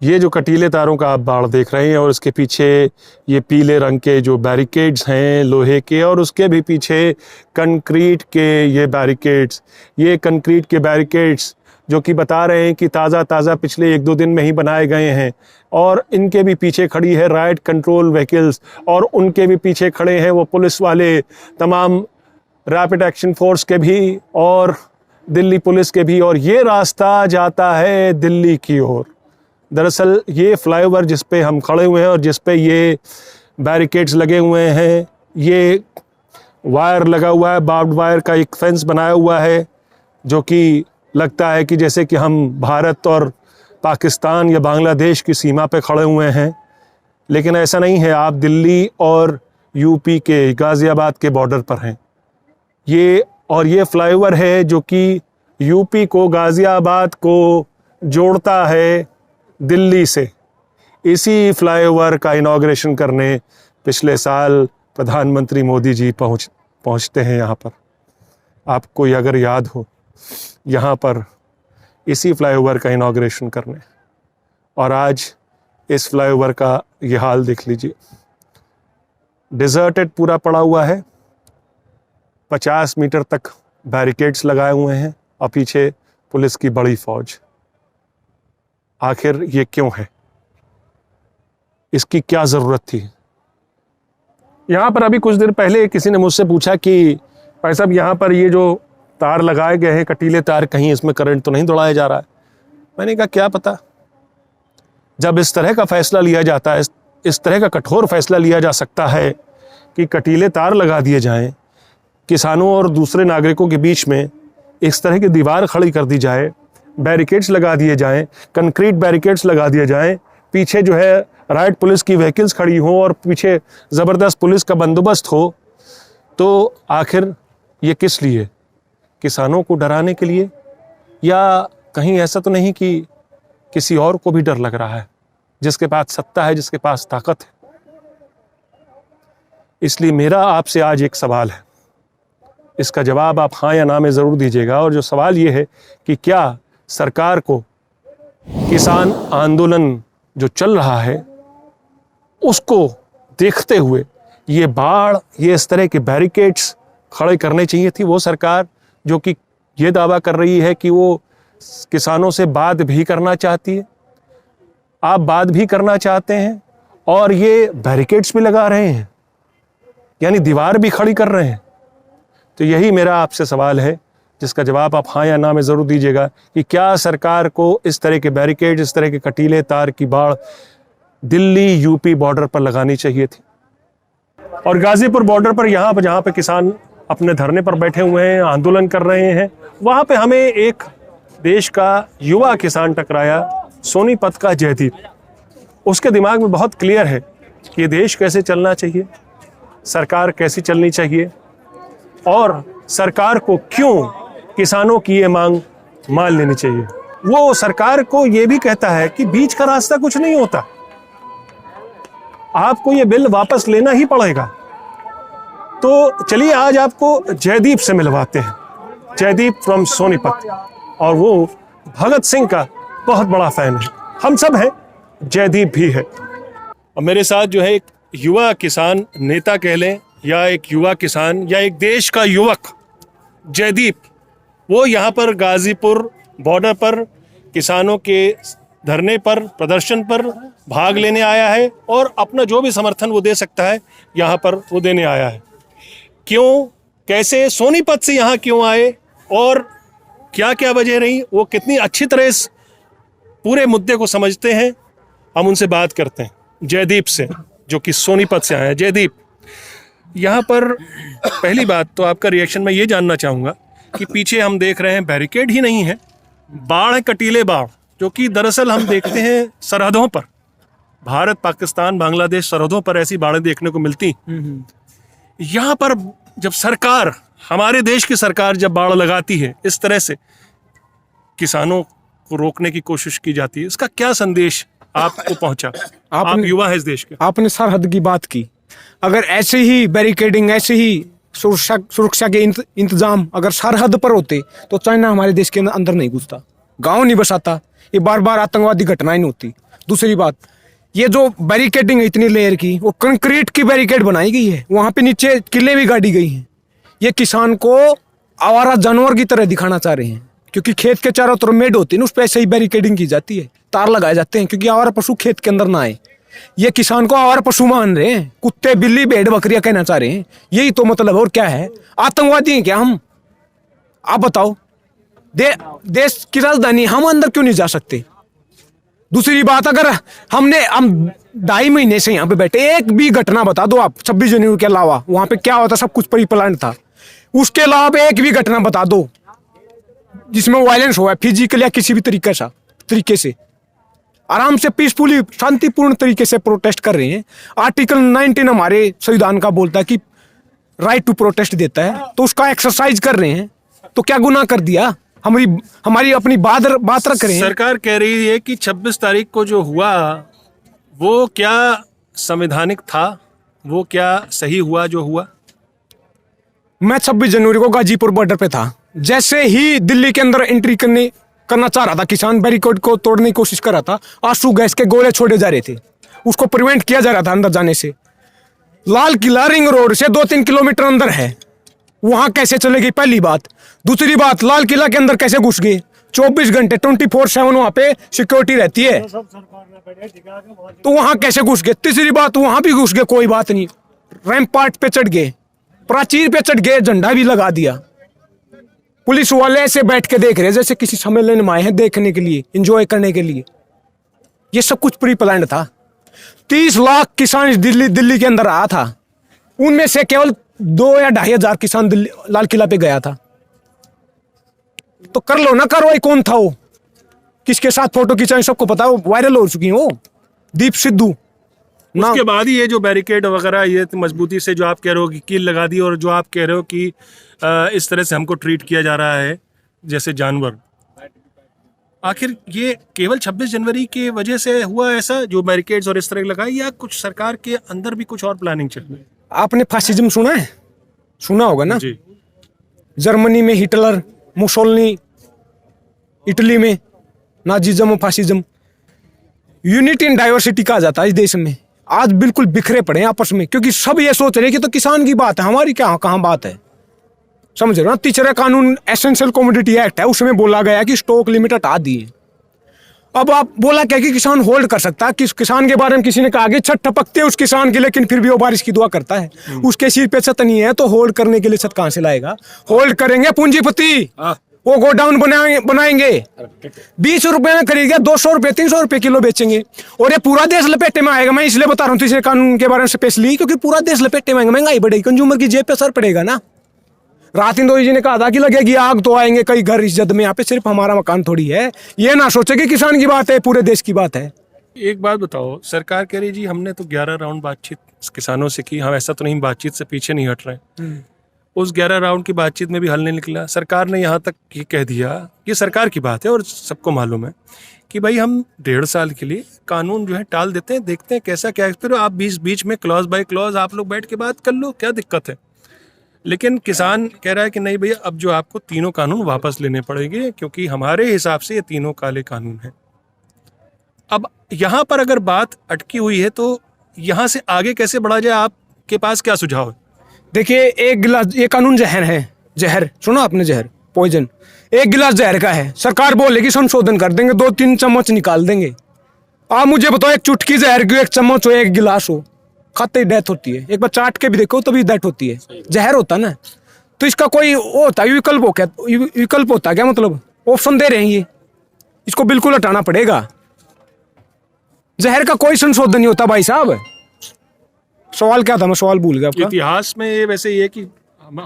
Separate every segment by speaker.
Speaker 1: ये जो कटीले तारों का आप बाड़ देख रहे हैं और इसके पीछे ये पीले रंग के जो बैरिकेड्स हैं लोहे के, और उसके भी पीछे कंक्रीट के ये बैरिकेड्स, ये कंक्रीट के बैरिकेड्स जो कि बता रहे हैं कि ताज़ा पिछले 1-2 दिन में ही बनाए गए हैं। और इनके भी पीछे खड़ी है राइट कंट्रोल व्हीकल्स, और उनके भी पीछे खड़े हैं वो पुलिस वाले, तमाम रैपिड एक्शन फोर्स के भी और दिल्ली पुलिस के भी। और ये रास्ता जाता है दिल्ली की ओर। दरअसल ये फ्लाईओवर जिस पे हम खड़े हुए हैं और जिस पे ये बैरिकेड्स लगे हुए हैं, ये वायर लगा हुआ है, बार्ब्ड वायर का एक फेंस बनाया हुआ है, जो कि लगता है कि जैसे कि हम भारत और पाकिस्तान या बांग्लादेश की सीमा पे खड़े हुए हैं, लेकिन ऐसा नहीं है। आप दिल्ली और यूपी के गाज़ियाबाद के बॉर्डर पर हैं ये फ्लाईओवर है जो कि यूपी को, गाज़ियाबाद को जोड़ता है दिल्ली से। इसी फ्लाईओवर का इनॉग्रेशन करने पिछले साल प्रधानमंत्री मोदी जी पहुंचते हैं यहाँ पर। आपको अगर याद हो, यहाँ पर इसी फ्लाईओवर का इनॉग्रेशन करने, और आज इस फ्लाईओवर का ये हाल देख लीजिए। डिज़र्टेड पूरा पड़ा हुआ है, 50 मीटर तक बैरिकेड्स लगाए हुए हैं और पीछे पुलिस की बड़ी फौज। आखिर ये क्यों है? इसकी क्या ज़रूरत थी? यहाँ पर अभी कुछ देर पहले किसी ने मुझसे पूछा कि भाई साहब, यहाँ पर ये जो तार लगाए गए हैं, कटीले तार, कहीं इसमें करंट तो नहीं दौड़ाया जा रहा है? मैंने कहा क्या पता। जब इस तरह का फैसला लिया जाता है, इस तरह का कठोर फैसला लिया जा सकता है कि कटीले तार लगा दिए जाएं, किसानों और दूसरे नागरिकों के बीच में इस तरह की दीवार खड़ी कर दी जाए, बैरिकेड्स लगा दिए जाएं, कंक्रीट बैरिकेड्स लगा दिए जाएं, पीछे जो है राइट पुलिस की व्हीकल्स खड़ी हों और पीछे ज़बरदस्त पुलिस का बंदोबस्त हो, तो आखिर ये किस लिए? किसानों को डराने के लिए? या कहीं ऐसा तो नहीं कि किसी और को भी डर लग रहा है, जिसके पास सत्ता है, जिसके पास ताकत है? इसलिए मेरा आपसे आज एक सवाल है, इसका जवाब आप हाँ या ना में ज़रूर दीजिएगा। और जो सवाल ये है कि क्या सरकार को किसान आंदोलन जो चल रहा है उसको देखते हुए ये बाड़, ये इस तरह के बैरिकेड्स खड़े करने चाहिए थी? वो सरकार जो कि ये दावा कर रही है कि वो किसानों से बात भी करना चाहती है, आप बात भी करना चाहते हैं और ये बैरिकेड्स भी लगा रहे हैं, यानी दीवार भी खड़ी कर रहे हैं। तो यही मेरा आपसे सवाल है, जिसका जवाब आप हाँ या ना में ज़रूर दीजिएगा कि क्या सरकार को इस तरह के बैरिकेड, इस तरह के कटीले तार की बाड़ दिल्ली यूपी बॉर्डर पर लगानी चाहिए थी? और गाज़ीपुर बॉर्डर पर यहाँ पर जहाँ पे किसान अपने धरने पर बैठे हुए हैं, आंदोलन कर रहे हैं, वहाँ पे हमें एक देश का युवा किसान टकराया, सोनीपत का जयदीप। उसके दिमाग में बहुत क्लियर है कि ये देश कैसे चलना चाहिए, सरकार कैसी चलनी चाहिए, और सरकार को क्यों किसानों की ये मांग मान लेनी चाहिए। वो सरकार को ये भी कहता है कि बीच का रास्ता कुछ नहीं होता, आपको ये बिल वापस लेना ही पड़ेगा। तो चलिए आज आपको जयदीप से मिलवाते हैं, जयदीप फ्रॉम सोनीपत। और वो भगत सिंह का बहुत बड़ा फैन है, हम सब हैं, जयदीप भी है। और मेरे साथ जो है एक युवा किसान नेता कह लें, या एक युवा किसान, या एक देश का युवक जयदीप, वो यहाँ पर गाज़ीपुर बॉर्डर पर किसानों के धरने पर, प्रदर्शन पर भाग लेने आया है और अपना जो भी समर्थन वो दे सकता है यहाँ पर वो देने आया है। क्यों, कैसे, सोनीपत से यहाँ क्यों आए और क्या क्या वजह रही, वो कितनी अच्छी तरह इस पूरे मुद्दे को समझते हैं, हम उनसे बात करते हैं। जयदीप से, जो कि सोनीपत से आए हैं। जयदीप, यहाँ पर पहली बात तो आपका रिएक्शन मैं ये जानना चाहूँगा कि पीछे हम देख रहे हैं बैरिकेड ही नहीं है, बाढ़ है, कटीले बाढ़, जो कि दरअसल हम देखते हैं सरहदों पर, भारत पाकिस्तान बांग्लादेश सरहदों पर ऐसी बाढ़ें देखने को मिलती। यहाँ पर जब सरकार, हमारे देश की सरकार जब बाढ़ लगाती है, इस तरह से किसानों को रोकने की कोशिश की जाती है, इसका क्या संदेश आपको पहुंचा? आप युवा है इस देश के।
Speaker 2: आपने सरहद की बात की, अगर ऐसे ही बैरिकेडिंग, ऐसे ही सुरक्षा के इंतजाम अगर सरहद पर होते तो चाइना हमारे देश के अंदर नहीं घुसता, गांव नहीं बसाता, ये बार बार आतंकवादी घटनाएं नहीं होती। दूसरी बात, ये जो बैरिकेडिंग है इतनी लेयर की, वो कंक्रीट की बैरिकेड बनाई गई है, वहां पे नीचे किले भी गाड़ी गई हैं। ये किसान को आवारा जानवर की तरह दिखाना चाह रहे हैं, क्योंकि खेत के चारों तरफ मेड होती है ना, उस पर ऐसे ही बैरिकेडिंग की जाती है, तार लगाए जाते हैं, क्योंकि आवारा पशु खेत के अंदर ना आए। ये किसान को आवारा पशु मान रहे हैं, कुत्ते बिल्ली भेड़ बकरियां कहना चाह रहे हैं, यही तो मतलब है। और क्या है, आतंकवादी हैं क्या हम? आप बताओ, देश की राजधानी हम अंदर क्यों नहीं जा सकते? दूसरी बात, अगर हम 2.5 महीने से यहाँ पे बैठे, एक भी घटना बता दो आप 26 जनवरी के अलावा वहां पे क्या होता, सब कुछ प्री प्लान था, उसके अलावा एक भी घटना बता दो जिसमें वायलेंस हुआ है फिजिकल या किसी भी तरीके से। आराम से पीसफुली शांतिपूर्ण तरीके से प्रोटेस्ट कर रहे हैं। आर्टिकल 19 हमारे संविधान का बोलता है कि राइट टू प्रोटेस्ट देता है, तो उसका एक्सरसाइज कर रहे हैं, तो क्या गुनाह कर दिया? हमारी अपनी बात रख रहे हैं।
Speaker 1: सरकार कह रही है कि 26 तारीख को जो हुआ वो क्या संवैधानिक था, वो क्या सही हुआ जो हुआ?
Speaker 2: मैं 26 जनवरी को गाजीपुर बॉर्डर पे था, जैसे ही दिल्ली के अंदर एंट्री करना चाह रहा था किसान, बैरिकेड को तोड़ने की कोशिश कर रहा था, आंसू गैस के गोले छोड़े जा रहे थे, उसको प्रिवेंट किया जा रहा था अंदर जाने से। लाल किला रिंग रोड से 2-3 किलोमीटर अंदर है, वहां कैसे चलेगी? पहली बात। दूसरी बात, लाल किला के अंदर कैसे घुस गए? 24 घंटे 24/7 वहां पे सिक्योरिटी रहती है, तो वहां कैसे घुस गए? तीसरी बात, वहां भी घुस गए, कोई बात नहीं, रैंपार्ट पे चढ़ गए, प्राचीर पे चढ़ गए, झंडा भी लगा दिया। पुलिस वाले ऐसे बैठ के देख रहे जैसे किसी सम्मेलन में आए हैं देखने के लिए, एंजॉय करने के लिए। ये सब कुछ प्री प्लान्ड था। 30 लाख किसान दिल्ली के अंदर आया था, उनमें से केवल 2 या 2.5 हजार किसान लाल किला पे गया था। तो कर लो ना कार्रवाई, कौन था वो, किसके साथ फोटो खिंचाई, सबको पता, वो वायरल हो चुकी है वो, दीप सिद्धू।
Speaker 1: उसके बाद ही ये जो बैरिकेड वगैरह, ये मजबूती से जो आप कह रहे हो कि कील लगा दी, और जो आप कह रहे हो कि इस तरह से हमको ट्रीट किया जा रहा है जैसे जानवर, आखिर ये केवल 26 जनवरी की वजह से हुआ ऐसा, जो बैरिकेड्स और इस तरह लगाई, या कुछ सरकार के अंदर भी कुछ और प्लानिंग चल रही है?
Speaker 2: आपने फासिज्म सुना है? सुना होगा ना
Speaker 1: जी।
Speaker 2: जर्मनी में हिटलर, मुसोलिनी, इटली में नाजिज्म और फासिज्म। यूनिटी एंड डाइवर्सिटी कहा जाता है इस देश में। आज बिल्कुल बिखरे पड़े हैं आपस में, क्योंकि सब ये सोच रहे हैं कि तो किसान की बात है, हमारी क्या कहाँ बात है, समझ रहे हो ना? तीसरा कानून एसेंशियल कमोडिटी एक्ट है, उसमें बोला गया कि स्टॉक लिमिट हटा दिए। अब आप बोला क्या कि किसान होल्ड कर सकता है? किस किसान के बारे में किसी ने कहा कि छत टपकते है उस किसान के, लेकिन फिर भी वो बारिश की दुआ करता है, उसके सिर पे छत नहीं है, तो होल्ड करने के लिए छत कहां से लाएगा? होल्ड करेंगे पूंजीपति, वो गोडाउन बनाएंगे, 20 रुपए में खरीद गया, 200 रुपए 300 रुपए किलो बेचेंगे, और ये पूरा देश लपेटे में आएगा। मैं इसलिए बता रहा हूँ तीसरे कानून के बारे में स्पेशली, क्योंकि पूरा देश लपेटे में आएगा, महंगाई बढ़ेगी, कंज्यूमर की जेब पे असर पड़ेगा ना। रात इंदौरी जी ने कहा था कि लगेगी आग तो आएंगे कई घर इस जद में, यहाँ पे सिर्फ हमारा मकान थोड़ी है। ये ना सोचे कि किसान की बात है, पूरे देश की बात है।
Speaker 1: एक बात बताओ, सरकार कह रही जी हमने तो 11 राउंड बातचीत किसानों से की, हम ऐसा तो नहीं बातचीत से पीछे नहीं हट रहे। उस 11 राउंड की बातचीत में भी हल नहीं निकला। सरकार ने यहाँ तक ये कह दिया, ये सरकार की बात है और सबको मालूम है कि भाई हम 1.5 साल के लिए कानून जो है टाल देते हैं, देखते हैं कैसा क्या, फिर आप बीच में क्लॉज बाय क्लॉज आप लोग बैठ के बात कर लो, क्या दिक्कत है। लेकिन किसान कह रहा है कि नहीं भैया, अब जो आपको तीनों कानून वापस लेने पड़ेंगे, क्योंकि हमारे हिसाब से ये तीनों काले कानून हैं। अब यहाँ पर अगर बात अटकी हुई है तो यहाँ से आगे कैसे बढ़ा जाए? आपके पास क्या सुझाव है?
Speaker 2: देखिए, एक गिलास, ये कानून जहर है, जहर सुना आपने? जहर, पॉइजन। एक गिलास जहर का है, सरकार बोलेगी संशोधन कर देंगे, 2-3 चम्मच निकाल देंगे। आप मुझे बताओ, एक चुटकी जहर की 1 चम्मच हो, 1 गिलास हो, खाते ही डेथ होती है। एक बार चाट के भी देखो तभी डेथ होती है, जहर होता है ना। तो इसका कोई वो होता है विकल्प, हो क्या विकल्प होता है क्या? मतलब ऑप्शन दे रहे हैं ये, इसको बिल्कुल हटाना पड़ेगा। जहर का कोई संशोधन नहीं होता भाई साहब। सवाल क्या था? मैं सवाल भूल गया आपका।
Speaker 1: इतिहास में ये वैसे ये कि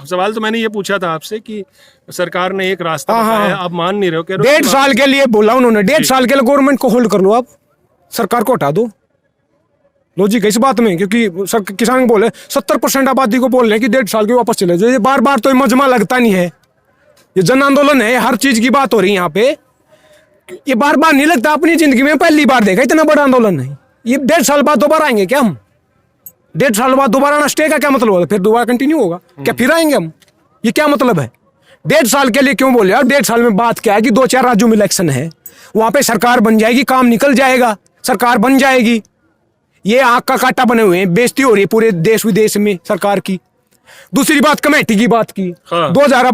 Speaker 1: सवाल तो मैंने ये पूछा था आपसे कि सरकार ने एक रास्ता बताया, आप मान नहीं रहे हो।
Speaker 2: 1.5 साल के लिए बोला उन्होंने, 1.5 साल के लिए गवर्नमेंट को होल्ड कर लो, आप सरकार को हटा दो। लॉजिक है इस बात में, क्योंकि किसान बोले 70% आबादी को बोल रहे हैं कि 1.5 साल के वापस चले जाओ। ये बार बार तो मजमा लगता नहीं है, ये जन आंदोलन है, हर चीज की बात हो रही है यहाँ पे, ये बार बार नहीं लगता। अपनी जिंदगी में पहली बार देखा इतना बड़ा आंदोलन है। ये 1.5 साल बाद दोबारा आएंगे क्या हम? 1.5 साल बाद दोबारा आना, स्टे का क्या मतलब होगा? फिर दोबारा कंटिन्यू होगा क्या? फिर आएंगे हम? ये क्या मतलब है? 1.5 साल के लिए क्यों बोले? और 1.5 साल में बात क्या है कि 2-4 राज्यों में इलेक्शन है, वहां पे सरकार बन जाएगी, काम निकल जाएगा, सरकार बन जाएगी। ये आंख का कांटा बने हुए हैं, बेइज्जती हो रही है पूरे देश विदेश में सरकार की। दूसरी बात कमेटी की बात की,
Speaker 1: हाँ।
Speaker 2: 2000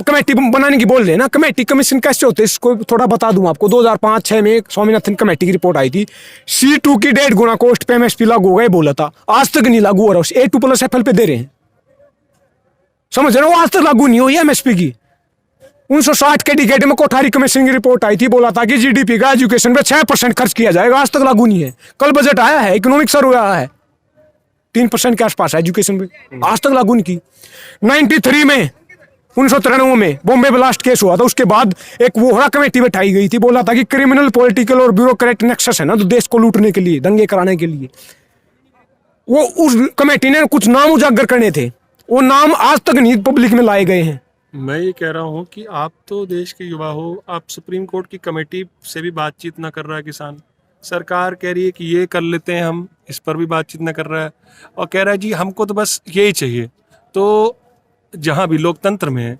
Speaker 2: कमेटी बनाने की बोल रहे हैं ना। कमेटी कमीशन कैसे होते हैं इसको थोड़ा बता दूं आपको। 2005-6 में स्वामीनाथन कमेटी की रिपोर्ट आई थी, C2 की 1.5 गुना कॉस्ट पे MSP लागू होगा, ये बोला था। आज तक नहीं लागू हो रहा। A2+FL पे दे रहे हैं, समझ रहे हो? आज तक लागू नहीं हुई MSP की। 1960 के डिकेड में कोठारी कमीशन की रिपोर्ट आई थी, बोला था कि GDP का एजुकेशन पे 6% खर्च किया जाएगा। आज तक लागू नहीं है। कल बजट आया है, इकोनॉमिक सर्वे आया है, 3% के आसपास है एजुकेशन पे, आज तक लागू नहीं की। 93 में 1993 में बॉम्बे ब्लास्ट केस हुआ था, उसके बाद एक वोहरा कमेटी बैठाई गई थी, बोला था कि क्रिमिनल पॉलिटिकल और ब्यूरोक्रेट नेक्सस है ना, तो देश को लूटने के लिए, दंगे कराने के लिए। वो उस कमेटी ने कुछ नाम उजागर करने थे, वो नाम आज तक नहीं पब्लिक में लाए गए हैं।
Speaker 1: मैं ये कह रहा हूँ कि आप तो देश के युवा हो, आप सुप्रीम कोर्ट की कमेटी से भी बातचीत ना कर रहा है किसान। सरकार कह रही है कि ये कर लेते हैं हम, इस पर भी बातचीत न कर रहा है, और कह रहा है जी हमको तो बस यही चाहिए। तो जहाँ भी लोकतंत्र में है,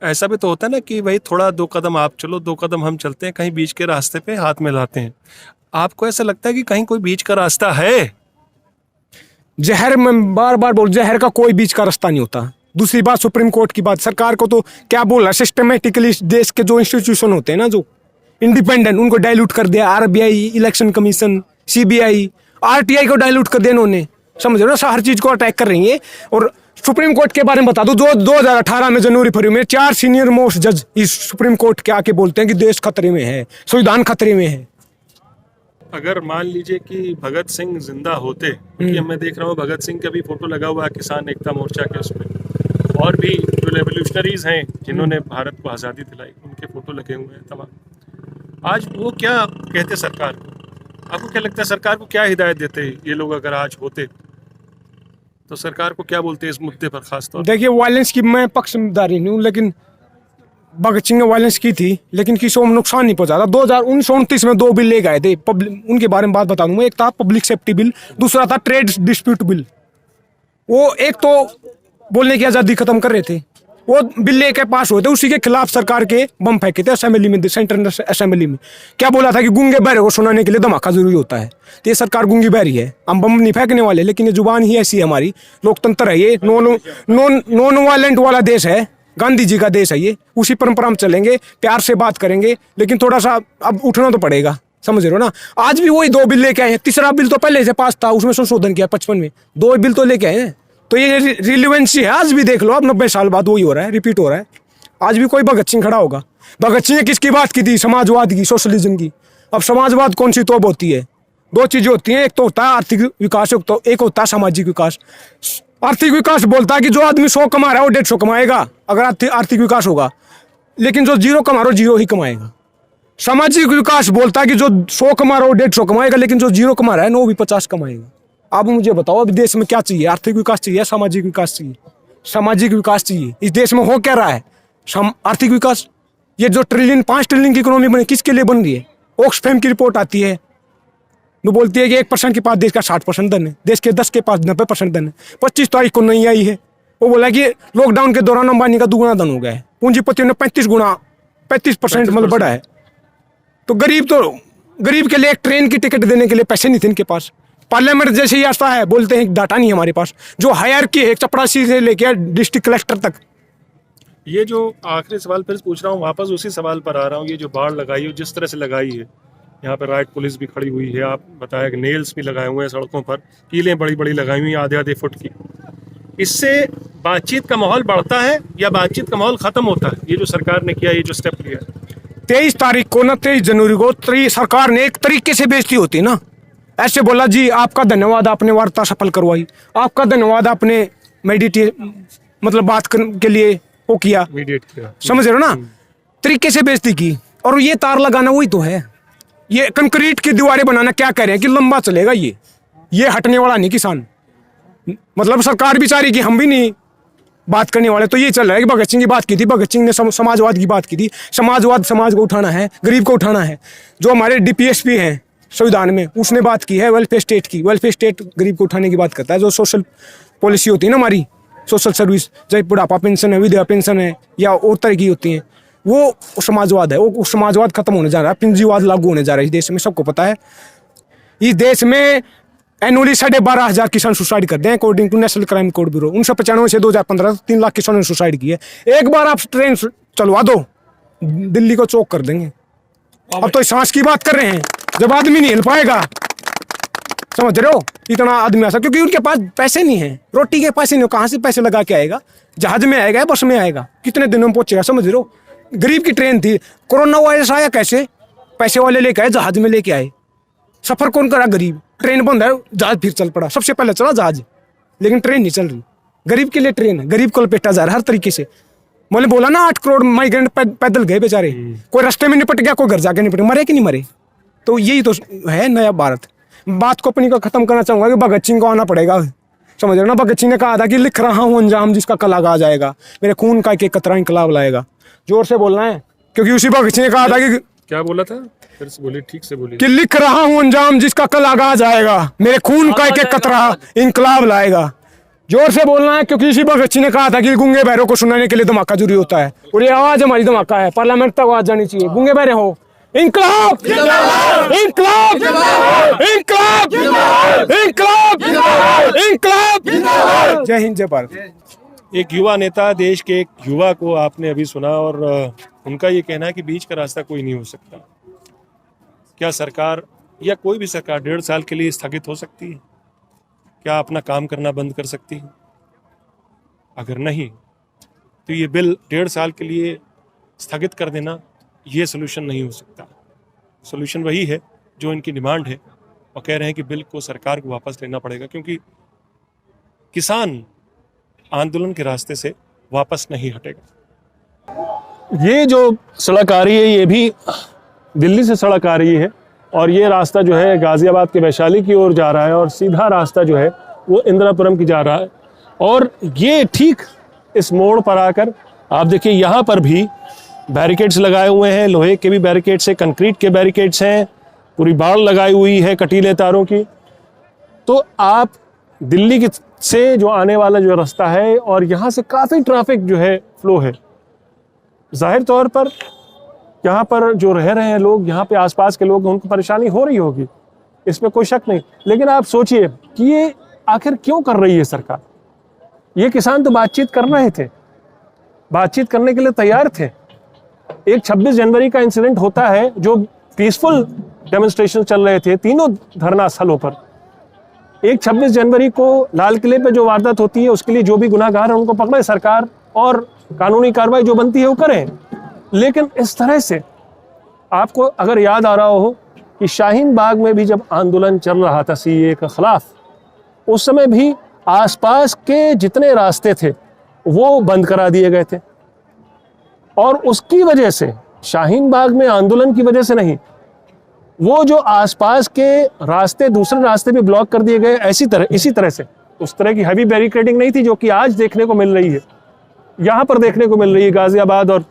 Speaker 1: ऐसा भी तो होता है ना कि भाई थोड़ा 2 कदम आप चलो, 2 कदम हम चलते हैं, कहीं बीच के रास्ते पे हाथ मिलाते हैं। आपको ऐसा लगता है कि कहीं कोई बीच का रास्ता है?
Speaker 2: जहर में बार बार बोल, जहर का कोई बीच का रास्ता नहीं होता। दूसरी बात सुप्रीम कोर्ट की बात, सरकार को तो क्या बोल रहा है, सिस्टमेटिकली देश के जो इंस्टीट्यूशन होते हैं ना, जो इंडिपेंडेंट, उनको डाइल्यूट कर दिया। RBI, election commission, CBI, RTI को डाइल्यूट कर दिया इन्होंने, समझ रहे हो? हर चीज को अटैक कर रही है। और सुप्रीम कोर्ट के बारे में बता दो, जो 2018 में जनवरी-फरवरी में 4 सीनियर मोस्ट जज इस सुप्रीम कोर्ट के आके बोलते हैं कि देश खतरे में है, संविधान खतरे में है।
Speaker 1: अगर मान लीजिए कि भगत सिंह जिंदा होते, क्योंकि मैं देख रहा हूँ भगत सिंह का भी फोटो लगा हुआ है किसान एकता मोर्चा के उसमें, और भी जो रेवोल्यूशनरीज हैं जिन्होंने भारत को आज़ादी दिलाई, उनके फोटो लगे हुए हैं तमाम। आज वो क्या कहते सरकार को? आपको क्या लगता है सरकार को क्या हिदायत देते ये लोग अगर आज होते, तो सरकार को क्या बोलते इस मुद्दे पर खास तौर?
Speaker 2: देखिए, वायलेंस की मैं पक्षधारी नहीं हूँ, लेकिन भगत सिंह ने वायलेंस की थी, लेकिन किसी को नुकसान नहीं पहुंचा था। 2029 में 2 बिल ले गए थे, उनके बारे में बात बता दूंगा। एक था पब्लिक सेफ्टी बिल, दूसरा था ट्रेड डिस्प्यूट बिल। वो एक तो बोलने की आज़ादी खत्म कर रहे थे, वो बिल लेके पास हुए थे, उसी के खिलाफ सरकार के बम फेंके थे असेंबली में, सेंट्रल असेंबली में। क्या बोला था कि गूंगे बहरे को सुनाने के लिए धमाका जरूरी होता है। तो ये सरकार गूंगी बहरी है, हम बम नहीं फेंकने वाले, लेकिन ये जुबान ही ऐसी है हमारी। लोकतंत्र है ये, नॉन वायलेंट वाला देश है, गांधी जी का देश है ये। उसी परंपरा में चलेंगे, प्यार से बात करेंगे, लेकिन थोड़ा सा अब उठना तो पड़ेगा, समझ रहे हो ना? आज भी वही 2 बिल लेके आए हैं, तीसरा बिल तो पहले से पास था, उसमें संशोधन किया 55 में, 2 बिल तो लेके आए हैं। तो ये रिलेवेंसी है, आज भी देख लो, अब 90 साल बाद वही हो रहा है, रिपीट हो रहा है। आज भी कोई भगत सिंह खड़ा होगा। भगत सिंह ने किसकी बात की थी? समाजवाद की, सोशलिज्म की। अब समाजवाद कौन सी तोप होती है? 2 चीजें होती हैं, एक तो होता है आर्थिक विकास, एक होता है सामाजिक विकास। आर्थिक विकास बोलता है कि जो आदमी 100 कमा रहा है वो 150 कमाएगा, अगर आर्थिक विकास होगा, लेकिन जो 0 कमा रहा है 0 ही कमाएगा। सामाजिक विकास बोलता है कि जो 100 कमा रहा है वो 150 कमाएगा, लेकिन जो 0 कमा रहा है ना वो भी 50 कमाएगा। अब मुझे बताओ, अब देश में क्या चाहिए? आर्थिक विकास चाहिए, सामाजिक विकास चाहिए? सामाजिक विकास चाहिए। इस देश में हो क्या रहा है? आर्थिक विकास। ये जो 5 ट्रिलियन की इकोनॉमी बनी, किसके लिए बन रही है? ऑक्सफैम की रिपोर्ट आती है, वो बोलती है कि 1% के पास देश का 60% धन है, देश के 10 के पास 90% धन है। 25 तारीख को नहीं आई है, वो बोला कि लॉकडाउन के दौरान अंबानी का 2 गुना धन हो गया है, पूंजीपतियों ने 35% मतलब बढ़ा है। तो गरीब के लिए एक ट्रेन की टिकट देने के लिए पैसे नहीं थे इनके पास। पार्लियामेंट जैसे ही आता है, बोलते हैं डाटा नहीं हमारे पास। जो हायरार्की है, चपरासी से लेकर डिस्ट्रिक्ट कलेक्टर तक।
Speaker 1: ये जो आखिरी सवाल फिर पूछ रहा हूँ, वापस उसी सवाल पर आ रहा हूँ। ये जो बाढ़ लगाई है, जिस तरह से लगाई है, यहाँ पर राइट पुलिस भी खड़ी हुई है, आप बताया कि नेल्स भी लगाए हुए हैं सड़कों पर, कीलें बड़ी बड़ी लगाई हुई हैं आधे फुट की। इससे बातचीत का माहौल बढ़ता है या बातचीत का माहौल खत्म होता है? ये जो सरकार ने किया, ये जो स्टेप लिया,
Speaker 2: 23 तारीख को ना 23 जनवरी को सरकार ने एक तरीके से बेइज्जती होती ना, ऐसे बोला जी आपका धन्यवाद, आपने वार्ता सफल करवाई, आपका धन्यवाद, आपने मतलब बात के लिए वो किया, समझ रहे हो ना? तरीके से बेइज्जती की। और ये तार लगाना वही तो है, ये कंक्रीट की दीवारें बनाना क्या कह रहे हैं कि लंबा चलेगा, ये हटने वाला नहीं किसान। मतलब सरकार बेचारी की, हम भी नहीं बात करने वाले। तो ये चल रहा है कि भगत सिंह की बात की थी, भगत सिंह ने समाजवाद की बात की थी। समाजवाद समाज को उठाना है, गरीब को उठाना है। जो हमारे DPSP हैं संविधान में, उसने बात की है वेलफेयर स्टेट की। वेलफेयर स्टेट गरीब को उठाने की बात करता है। जो सोशल पॉलिसी होती है ना हमारी, सोशल सर्विस, चाहे बुढ़ापा पेंशन है, विधवा पेंशन है, या और तरह की होती हैं, वो समाजवाद है। वो समाजवाद खत्म होने जा रहा है, पूंजीवाद लागू होने जा रहा है इस देश में, सबको पता है। इस देश में एनुअली 12,500 किसान सुसाइड करते हैं according to National Crime Code Bureau. 1995 से 2015 तक 3 लाख किसानों ने सुसाइड की है। एक बार आप ट्रेन चलवा दो, दिल्ली को चौक कर देंगे। अब तो सांस की बात कर रहे हैं, जब आदमी नहीं हिल पाएगा, समझ रहे हो, इतना आदमी ऐसा, क्योंकि उनके पास पैसे नहीं है, रोटी के पैसे नहीं, कहाँ से पैसे लगा के आएगा? जहाज में आएगा, बस में आएगा, कितने दिनों में पहुंचेगा? समझ रहे हो, गरीब की ट्रेन थी, कोरोना वायरस आया कैसे? पैसे वाले लेके आए, जहाज में लेके आए, सफर कौन करा? गरीब। ट्रेन बंद है, जहाज फिर चल पड़ा, सबसे पहले चला जहाज, लेकिन ट्रेन नहीं चल रही। गरीब के लिए ट्रेन है, गरीब को लपेटा जा रहा है हर तरीके से। मैंने बोला ना 8 करोड़ माइग्रेंट पैदल गए बेचारे, कोई रास्ते में निपट गया, कोई घर जाके निपट, मरे कि नहीं मरे? तो यही तो है नया भारत। बात को अपनी को खत्म करना चाहूंगा कि भगत सिंह को आना पड़ेगा, समझ रहे ना। भगत सिंह ने कहा था कि लिख रहा हूँ अंजाम जिसका कल आगा आ जाएगा, मेरे खून का एक कतरा इंकलाब लाएगा। जोर से बोलना है, क्योंकि उसी भगत सिंह ने कहा था कि
Speaker 1: क्या बोला था, फिर से बोलिए, ठीक से बोलिए।
Speaker 2: कि लिख रहा हूँ अंजाम जिसका कल आगा आ जाएगा, मेरे खून का एक कतरा इंकलाब लाएगा। जोर से बोलना है, क्योंकि इसी भगत सिंह ने कहा था कि गूंगे बहरों को सुनाने के लिए धमाका जरूरी होता है, और ये आवाज हमारी धमाका है, पार्लियामेंट तक आवाज जानी चाहिए। गूंगे बहरे हो, इंकलाब इंकलाब इंकलाब इंकलाब इंकलाब। जय हिंद, जय भारत।
Speaker 1: एक युवा नेता, देश के एक युवा को आपने अभी सुना, और उनका ये कहना है कि बीच का रास्ता कोई नहीं हो सकता। क्या सरकार या कोई भी सरकार 1.5 साल के लिए स्थगित हो सकती है? क्या अपना काम करना बंद कर सकती है? अगर नहीं, तो ये बिल 1.5 साल के लिए स्थगित कर देना ये सोल्यूशन नहीं हो सकता। सोल्यूशन वही है जो इनकी डिमांड है, और कह रहे हैं कि बिल को सरकार को वापस लेना पड़ेगा, क्योंकि किसान आंदोलन के रास्ते से वापस नहीं हटेगा। ये जो सड़क आ रही है, ये भी दिल्ली से सड़क आ रही है, और ये रास्ता जो है गाजियाबाद के वैशाली की ओर जा रहा है, और सीधा रास्ता जो है वो इंदिरापुरम की जा रहा है। और ये ठीक इस मोड़ पर आकर आप देखिए, यहाँ पर भी बैरिकेड्स लगाए हुए हैं, लोहे के भी बैरिकेड्स हैं, कंक्रीट के बैरिकेड्स हैं, पूरी बाड़ लगाई हुई है कटीले तारों की। तो आप दिल्ली की से जो आने वाला जो रास्ता है, और यहाँ से काफ़ी ट्रैफिक जो है फ्लो है। जाहिर तौर पर यहाँ पर जो रह रहे हैं लोग, यहाँ पे आसपास के लोग, उनको परेशानी हो रही होगी, इसमें कोई शक नहीं। लेकिन आप सोचिए कि ये आखिर क्यों कर रही है सरकार? ये किसान तो बातचीत कर रहे थे, बातचीत करने के लिए तैयार थे। एक 26 जनवरी का इंसिडेंट होता है, जो पीसफुल डेमोन्स्ट्रेशन चल रहे थे तीनों धरना स्थलों पर। एक 26 जनवरी को लाल किले पे जो वारदात होती है, उसके लिए जो भी गुनाहगार है उनको पकड़े सरकार, और कानूनी कार्रवाई जो बनती है वो करें। लेकिन इस तरह से, आपको अगर याद आ रहा हो कि शाहीन बाग में भी जब आंदोलन चल रहा था सीएए के खिलाफ, उस समय भी आसपास के जितने रास्ते थे वो बंद करा दिए गए थे, और उसकी वजह से, शाहीन बाग में आंदोलन की वजह से नहीं, वो जो आसपास के रास्ते, दूसरे रास्ते भी ब्लॉक कर दिए गए। इसी तरह से उस तरह की हैवी बैरिकेडिंग नहीं थी जो कि आज देखने को मिल रही है, यहाँ पर देखने को मिल रही है गाजियाबाद और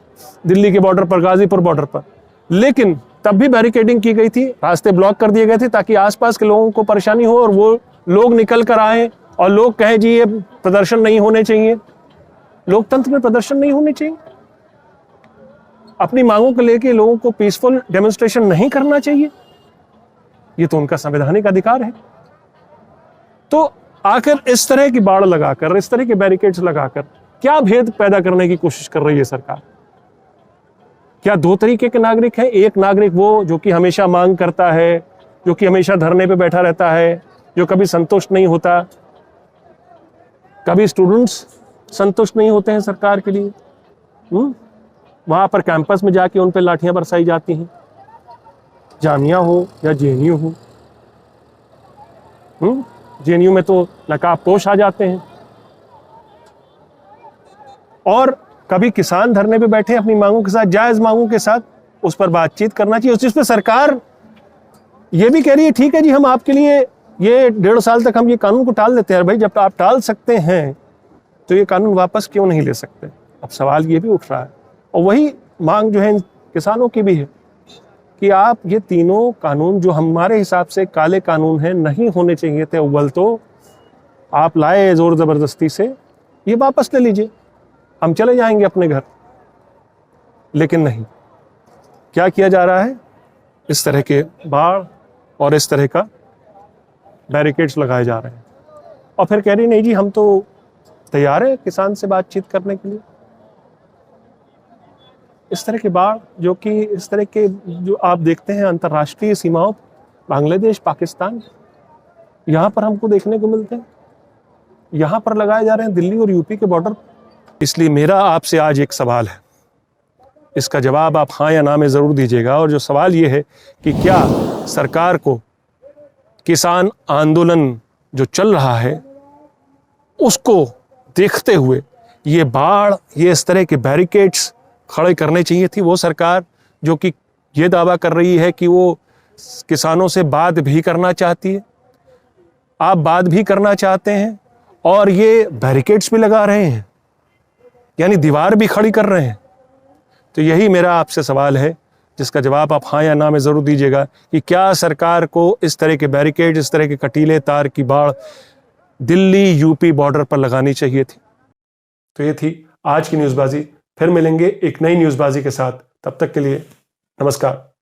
Speaker 1: दिल्ली के बॉर्डर पर, गाजीपुर बॉर्डर पर। लेकिन तब भी बैरिकेडिंग की गई थी, रास्ते ब्लॉक कर दिए गए थे, ताकि आसपास के लोगों को परेशानी हो और वो लोग निकल कर आए और लोग कहें जी ये प्रदर्शन नहीं होने चाहिए। लोकतंत्र में प्रदर्शन नहीं होने चाहिए, अपनी मांगों को लेके लोगों को पीसफुल डेमोन्स्ट्रेशन नहीं करना चाहिए, ये तो उनका संवैधानिक अधिकार है। तो आखिर इस तरह की बाड़ लगाकर, इस तरह के बैरिकेड्स लगाकर क्या भेद पैदा करने की कोशिश कर रही है सरकार? क्या 2 तरीके के नागरिक हैं? एक नागरिक वो जो कि हमेशा मांग करता है, जो कि हमेशा धरने पे बैठा रहता है, जो कभी संतुष्ट नहीं होता। कभी स्टूडेंट्स संतुष्ट नहीं होते हैं सरकार के लिए, वहां पर कैंपस में जाके उन पे लाठियां बरसाई जाती हैं, जामिया हो या जेएनयू हो। जेएनयू में तो नकाबपोश आ जाते हैं। और कभी किसान धरने पे बैठे अपनी मांगों के साथ, जायज मांगों के साथ, उस पर बातचीत करना चाहिए। उस पर सरकार ये भी कह रही है ठीक है जी, हम आपके लिए ये 1.5 साल तक हम ये कानून को टाल देते हैं। भाई जब आप टाल सकते हैं तो ये कानून वापस क्यों नहीं ले सकते? अब सवाल ये भी उठ रहा है, और वही मांग जो है इन किसानों की भी है कि आप ये तीनों कानून जो हमारे हिसाब से काले कानून हैं, नहीं होने चाहिए थे अव्वल, तो आप लाए जोर जबरदस्ती से, ये वापस ले लीजिए, हम चले जाएंगे अपने घर। लेकिन नहीं, क्या किया जा रहा है? इस तरह के बाढ़ और इस तरह का बैरिकेड्स लगाए जा रहे हैं और फिर कह रही नहीं जी हम तो तैयार है किसान से बातचीत करने के लिए। इस तरह के बाढ़ जो कि इस तरह के जो आप देखते हैं अंतर्राष्ट्रीय सीमाओं, बांग्लादेश, पाकिस्तान, यहाँ पर हमको देखने को मिलते हैं, यहाँ पर लगाए जा रहे हैं दिल्ली और यूपी के बॉर्डर। इसलिए मेरा आपसे आज एक सवाल है, इसका जवाब आप हाँ या ना में ज़रूर दीजिएगा। और जो सवाल ये है कि क्या सरकार को किसान आंदोलन जो चल रहा है उसको देखते हुए ये बाढ़, ये इस तरह के बैरिकेड्स खड़े करने चाहिए थी? वो सरकार जो कि ये दावा कर रही है कि वो किसानों से बात भी करना चाहती है, आप बात भी करना चाहते हैं और ये बैरिकेड्स भी लगा रहे हैं, यानी दीवार भी खड़ी कर रहे हैं। तो यही मेरा आपसे सवाल है जिसका जवाब आप हाँ या ना में ज़रूर दीजिएगा कि क्या सरकार को इस तरह के बैरिकेड, इस तरह के कटीले तार की बाढ़ दिल्ली यूपी बॉर्डर पर लगानी चाहिए थी? तो ये थी आज की न्यूज़बाजी। फिर मिलेंगे एक नई न्यूज़बाजी के साथ, तब तक के लिए नमस्कार।